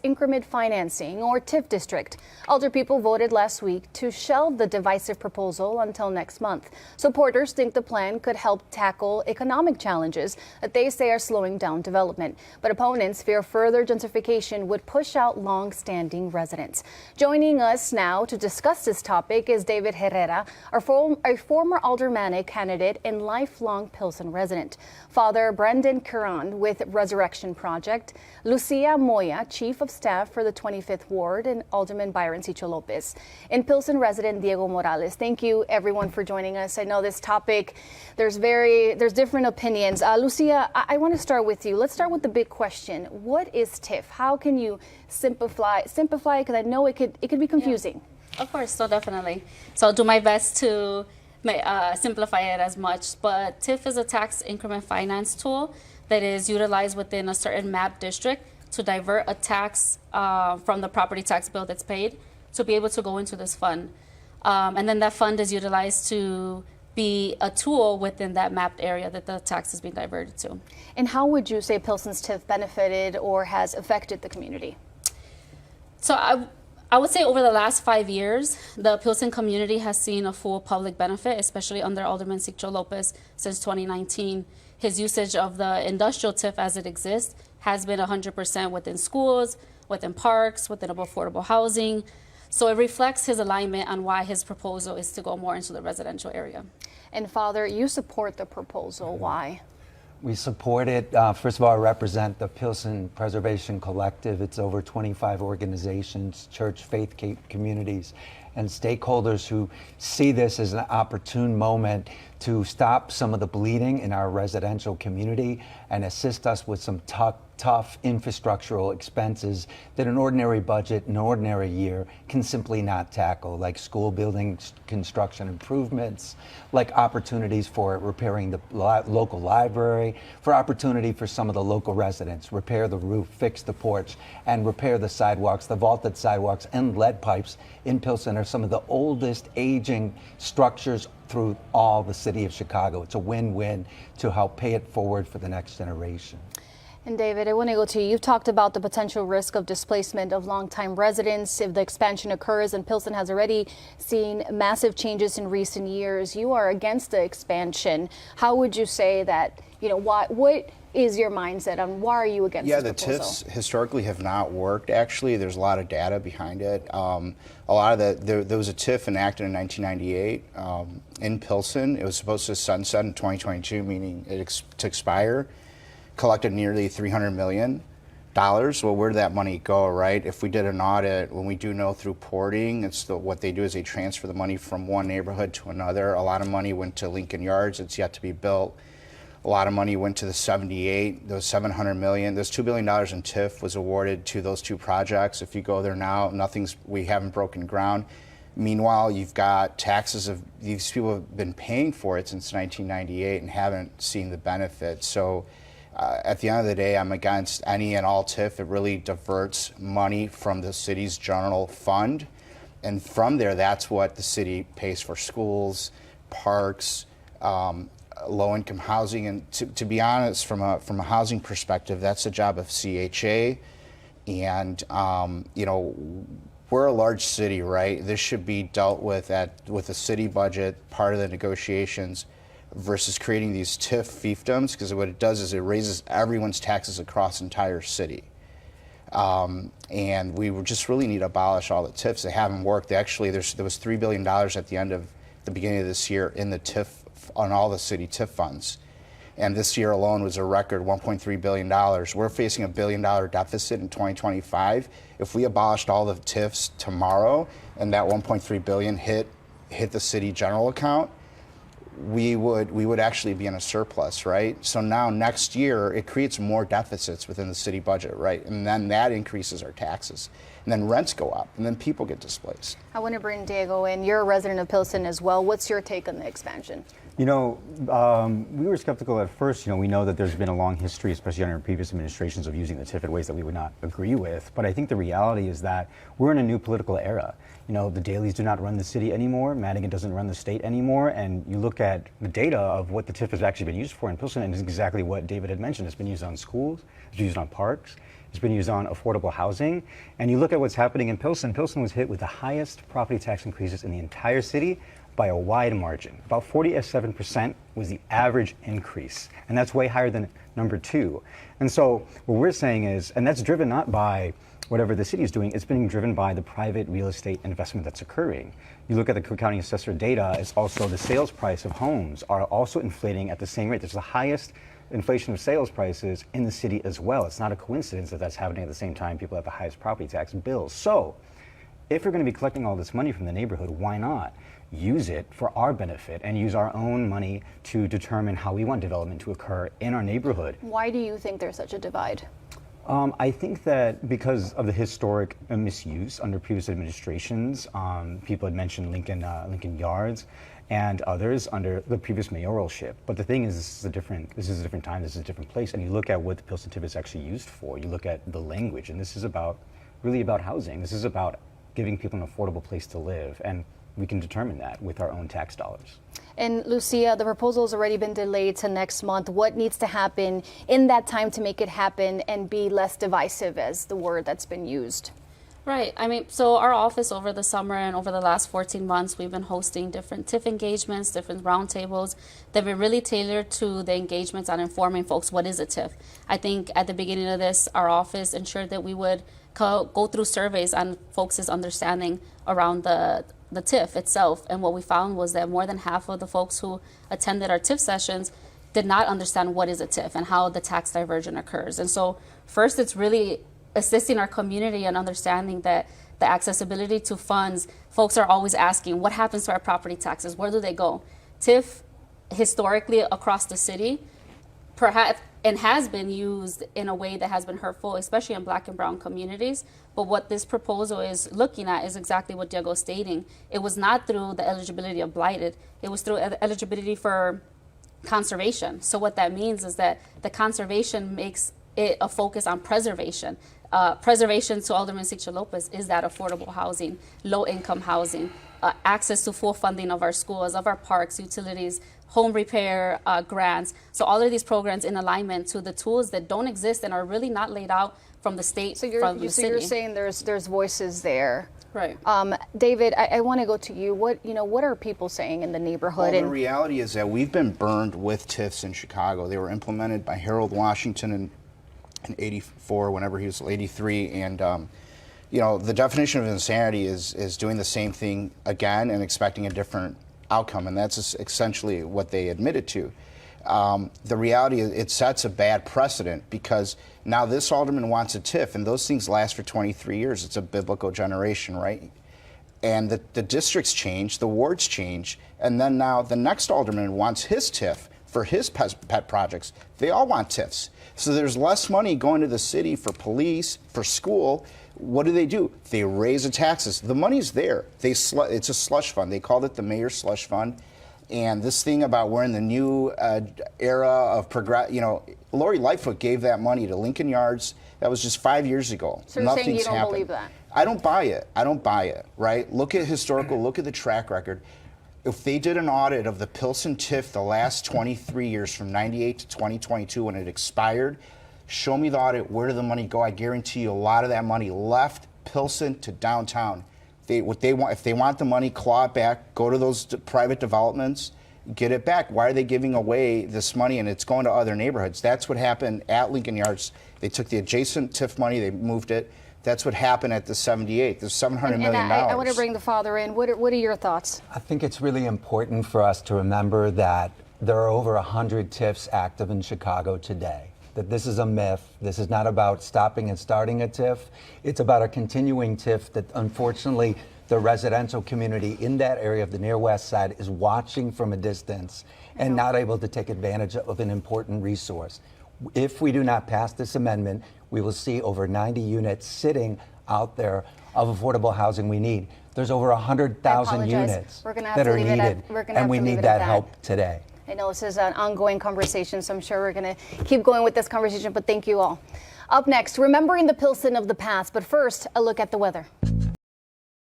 Increment financing, or TIF district. Alderpeople voted last week to shelve the divisive proposal until next month. Supporters think the plan could help tackle economic challenges that they say are slowing down development. But opponents fear further gentrification would push out long-standing residents. Joining us now to discuss this topic is David Herrera, a former aldermanic candidate and lifelong Pilsen resident. Father Brendan Curran with Resurrection Project, Lucia Moya, Chief of Staff for the 25th Ward, and Alderman Byron Cicho Lopez, and Pilsen resident Diego Morales. Thank you, everyone, for joining us. I know this topic, there's different opinions. Lucia, I want to start with you. Let's start with the big question. What is TIF? How can you simplify? Because I know it could be confusing. Yeah, of course, so definitely. So I'll do my best to simplify it as much. But TIF is a tax increment finance tool that is utilized within a certain map district to divert a tax from the property tax bill that's paid to be able to go into this fund. And then that fund is utilized to be a tool within that mapped area that the tax is being diverted to. And how would you say Pilsen's TIF benefited or has affected the community? So I would say over the last 5 years, the Pilsen community has seen a full public benefit, especially under Alderman Cicho Lopez since 2019. His usage of the industrial TIF as it exists has been 100% within schools, within parks, within affordable housing. So it reflects his alignment on why his proposal is to go more into the residential area. And Father, you support the proposal. Why? We support it. First of all, I represent the Pilsen Preservation Collective. It's over 25 organizations, church, faith communities, and stakeholders who see this as an opportune moment to stop some of the bleeding in our residential community and assist us with some tough infrastructural expenses that an ordinary budget, an ordinary year can simply not tackle, like school building construction improvements, like opportunities for repairing the local library, for opportunity for some of the local residents, repair the roof, fix the porch, and repair the sidewalks. The vaulted sidewalks and lead pipes in Pilsen are some of the oldest aging structures through all the city of Chicago. It's a win-win to help pay it forward for the next generation. And David, I want to go to you. You've talked about the potential risk of displacement of longtime residents if the expansion occurs, and Pilsen has already seen massive changes in recent years. You are against the expansion. How would you say that, what is your mindset on why are you against this proposal? Yeah, the TIFs historically have not worked, actually. There's a lot of data behind it. A lot of there was a TIF enacted in 1998 in Pilsen. It was supposed to sunset in 2022, meaning to expire. Collected nearly $300 million. Well, where did that money go, right? If we did an audit, when we do know through porting, what they do is they transfer the money from one neighborhood to another. A lot of money went to Lincoln Yards. It's yet to be built. A lot of money went to the 78, those $700 million. Those $2 billion in TIF was awarded to those two projects. If you go there now, we haven't broken ground. Meanwhile, you've got taxes of these people have been paying for it since 1998 and haven't seen the benefits. So at the end of the day, I'm against any and all TIF. It really diverts money from the city's general fund. And from there, that's what the city pays for schools, parks, low-income housing. And to be honest, from a housing perspective, that's the job of CHA. And, we're a large city, right? This should be dealt with with a city budget, part of the negotiations, versus creating these TIF fiefdoms, because what it does is it raises everyone's taxes across the entire city. And we just really need to abolish all the TIFs. They haven't worked. Actually, there was $3 billion at the beginning of this year in the TIF, on all the city TIF funds. And this year alone was a record $1.3 billion. We're facing $1 billion deficit in 2025. If we abolished all the TIFs tomorrow and that $1.3 billion hit the city general account, we would actually be in a surplus, right? So now next year, it creates more deficits within the city budget, right? And then that increases our taxes. And then rents go up, and then people get displaced. I want to bring Diego in. You're a resident of Pilsen as well. What's your take on the expansion? We were skeptical at first. We know that there's been a long history, especially under previous administrations, of using the TIF in ways that we would not agree with. But I think the reality is that we're in a new political era. The Dailies do not run the city anymore. Madigan doesn't run the state anymore. And you look at the data of what the TIF has actually been used for in Pilsen, and it's exactly what David had mentioned. It's been used on schools, it's been used on parks, It's been used on affordable housing. And you look at what's happening in Pilsen. Pilsen was hit with the highest property tax increases in the entire city by a wide margin. About 47% was the average increase. And that's way higher than number 2. And so what we're saying is, and that's driven not by whatever the city is doing, it's being driven by the private real estate investment that's occurring. You look at the Cook County Assessor data, it's also the sales price of homes are also inflating at the same rate. There's the highest inflation of sales prices in the city as well. It's not a coincidence that that's happening at the same time people have the highest property tax bills. So if we're going to be collecting all this money from the neighborhood, why not use it for our benefit and use our own money to determine how we want development to occur in our neighborhood? Why do you think there's such a divide? I think that because of the historic misuse under previous administrations, people had mentioned Lincoln Yards and others under the previous mayoralship. But the thing is, this is a different time, this is a different place, and you look at what the Pilsen TIF is actually used for. You look at the language, and this is really about housing. This is about giving people an affordable place to live, and we can determine that with our own tax dollars. And Lucia, the proposal has already been delayed to next month. What needs to happen in that time to make it happen and be less divisive, as the word that's been used? Right. I mean, so our office over the summer and over the last 14 months, we've been hosting different TIF engagements, different roundtables. They've been really tailored to the engagements on informing folks what is a TIF. I think at the beginning of this, our office ensured that we would go through surveys on folks' understanding around the TIF itself. And what we found was that more than half of the folks who attended our TIF sessions did not understand what is a TIF and how the tax diversion occurs. And so first, it's really assisting our community and understanding that the accessibility to funds, folks are always asking, what happens to our property taxes? Where do they go? TIF, historically across the city, perhaps, and has been used in a way that has been hurtful, especially in Black and brown communities. But what this proposal is looking at is exactly what Diego is stating. It was not through the eligibility of blighted. It was through eligibility for conservation. So what that means is that the conservation makes it a focus on preservation. Preservation, to Alderman Sixto Lopez, is that affordable housing, low-income housing, access to full funding of our schools, of our parks, utilities, home repair grants. So all of these programs in alignment to the tools that don't exist and are really not laid out from the state, from the city. You're saying there's voices there. Right. David, I want to go to you. What are people saying in the neighborhood? Well, the reality is that we've been burned with TIFs in Chicago. They were implemented by Harold Washington in 84, whenever he was 83, and the definition of insanity is doing the same thing again and expecting a different outcome, and that's essentially what they admitted to. The reality is it sets a bad precedent because now this alderman wants a TIF, and those things last for 23 years. It's a biblical generation, right? And the districts change, the wards change, and then now the next alderman wants his TIF for his pet projects. They all want TIFs. So there's less money going to the city for police, for school. What do? They raise the taxes. The money's there. It's a slush fund. They called it the mayor's slush fund. And this thing about we're in the new era of Lori Lightfoot gave that money to Lincoln Yards. That was just 5 years ago. So you're Nothing's saying you don't happened. believe that? I don't buy it, right? Look at look at the track record. If they did an audit of the Pilsen TIF the last 23 years from 98 to 2022 when it expired, show me the audit, where did the money go? I guarantee you a lot of that money left Pilsen to downtown. If they want the money, claw it back, go to those private developments, get it back. Why are they giving away this money and it's going to other neighborhoods? That's what happened at Lincoln Yards. They took the adjacent TIF money, they moved it. That's what happened at the 78. There's $700 million. I want to bring the father in. What are your thoughts? I think it's really important for us to remember that there are over 100 TIFs active in Chicago today. That this is a myth. This is not about stopping and starting a TIF. It's about a continuing TIF that unfortunately the residential community in that area of the near west side is watching from a distance and not able to take advantage of an important resource. If we do not pass this amendment, we will see over 90 units sitting out there of affordable housing we need. There's over 100,000 units that are needed, and we need that help today. I know this is an ongoing conversation, so I'm sure we're going to keep going with this conversation, but thank you all. Up next, remembering the Pilsen of the past, but first, a look at the weather.